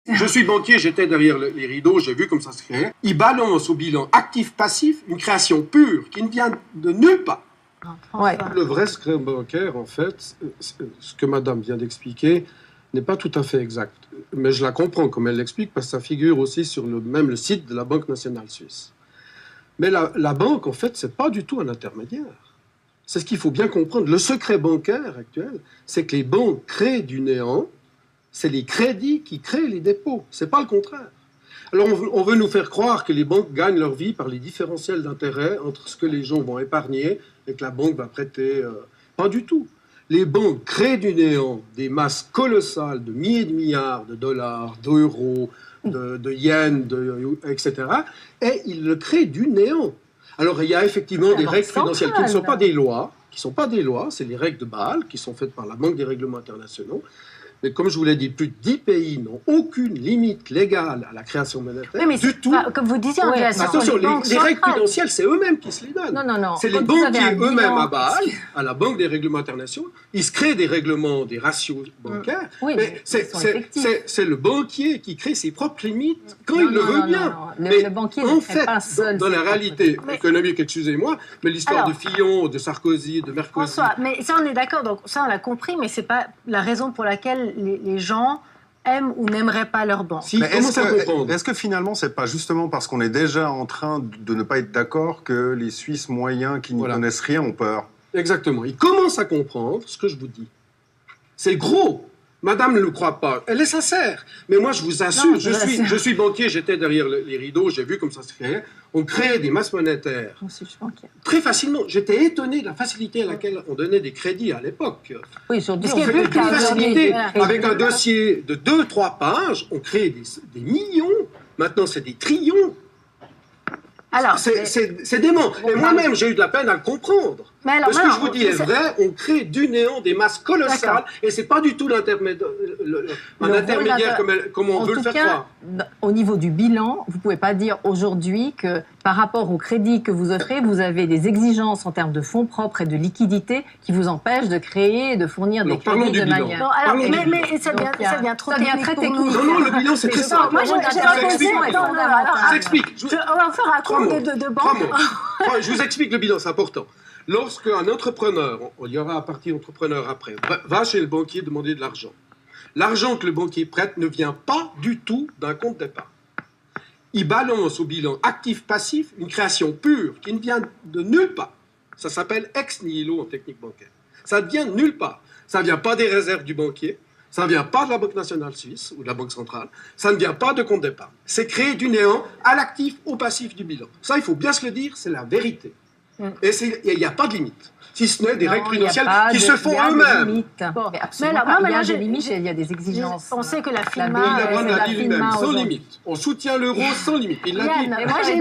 Je suis banquier, j'étais derrière les rideaux, j'ai vu comme ça se créait. Il balance au bilan actif-passif une création pure qui ne vient de nulle part. Ouais. Le vrai secret bancaire, en fait, ce que madame vient d'expliquer, n'est pas tout à fait exact. Mais je la comprends comme elle l'explique, parce que ça figure aussi sur même le site de la Banque nationale suisse. Mais la banque, en fait, c'est pas du tout un intermédiaire. C'est ce qu'il faut bien comprendre. Le secret bancaire actuel, c'est que les banques créent du néant. C'est les crédits qui créent les dépôts. C'est pas le contraire. Alors, on veut nous faire croire que les banques gagnent leur vie par les différentiels d'intérêt entre ce que les gens vont épargner et que la banque va prêter. Pas du tout. Les banques créent du néant des masses colossales de milliers de milliards de dollars, d'euros, de yens, etc. Et ils le créent du néant. Alors, il y a effectivement des règles prudentielles qui ne sont pas des lois, c'est les règles de Bâle qui sont faites par la Banque des règlements internationaux. Mais comme je vous l'ai dit, plus de 10 pays n'ont aucune limite légale à la création monétaire du tout. Comme vous disiez, attention, les règles prudentielles, c'est eux-mêmes qui se les donnent. Non. C'est les banquiers eux-mêmes à Bâle, à la Banque des règlements internationaux. Ils se créent des règlements, des ratios bancaires. Oui, mais c'est le banquier qui crée ses propres limites quand il le veut bien. Le banquier ne fait pas seul. Dans la réalité économique, excusez-moi, mais l'histoire de Fillon, de Sarkozy, de Mercosi... François, mais ça on est d'accord, donc ça on l'a compris, mais c'est pas la raison pour laquelle les gens aiment ou n'aimeraient pas leur banque. Si, est-ce que finalement, c'est pas justement parce qu'on est déjà en train de ne pas être d'accord que les Suisses moyens qui n'y connaissent rien ont peur? Exactement. Ils commencent à comprendre ce que je vous dis. C'est gros. Madame ne le croit pas. Elle est sincère. Mais moi, je vous assure, je suis banquier, j'étais derrière les rideaux, j'ai vu comme ça se créait. On créait des masses monétaires très facilement. J'étais étonné de la facilité à laquelle on donnait des crédits à l'époque. Oui, aujourd'hui, on fait une facilité. Avec un dossier de 2-3 pages, on crée des millions. Maintenant, c'est des trillions. Alors, c'est dément. Et moi-même, j'ai eu de la peine à le comprendre. Ce que je vous dis est vrai, on crée du néant des masses colossales, et c'est pas du tout un intermédiaire comme on veut le faire croire. Au niveau du bilan, vous pouvez pas dire aujourd'hui que par rapport au crédit que vous offrez, vous avez des exigences en termes de fonds propres et de liquidité qui vous empêchent de créer et de fournir des crédits de manière... Non, alors, mais ça devient trop technique pour nous. Non, le bilan, c'est très simple. Moi, j'explique. On va faire un compte de banque. Je vous explique le bilan, c'est important. Lorsqu'un entrepreneur, il y aura un parti entrepreneur après, va chez le banquier demander de l'argent, l'argent que le banquier prête ne vient pas du tout d'un compte d'épargne. Il balance au bilan actif-passif une création pure qui ne vient de nulle part. Ça s'appelle ex nihilo en technique bancaire. Ça ne vient de nulle part. Ça ne vient pas des réserves du banquier, ça ne vient pas de la Banque nationale suisse ou de la Banque centrale, ça ne vient pas de compte d'épargne. C'est créé du néant à l'actif au passif du bilan. Ça, il faut bien se le dire, c'est la vérité. Et il n'y a pas de limite, si ce n'est des règles prudentielles qui se font eux-mêmes. Il y a des limites et il y a des exigences. On sait que la Il l'a dit lui-même, sans limite. On soutient l'euro sans limite. Il l'a dit. Moi, j'ai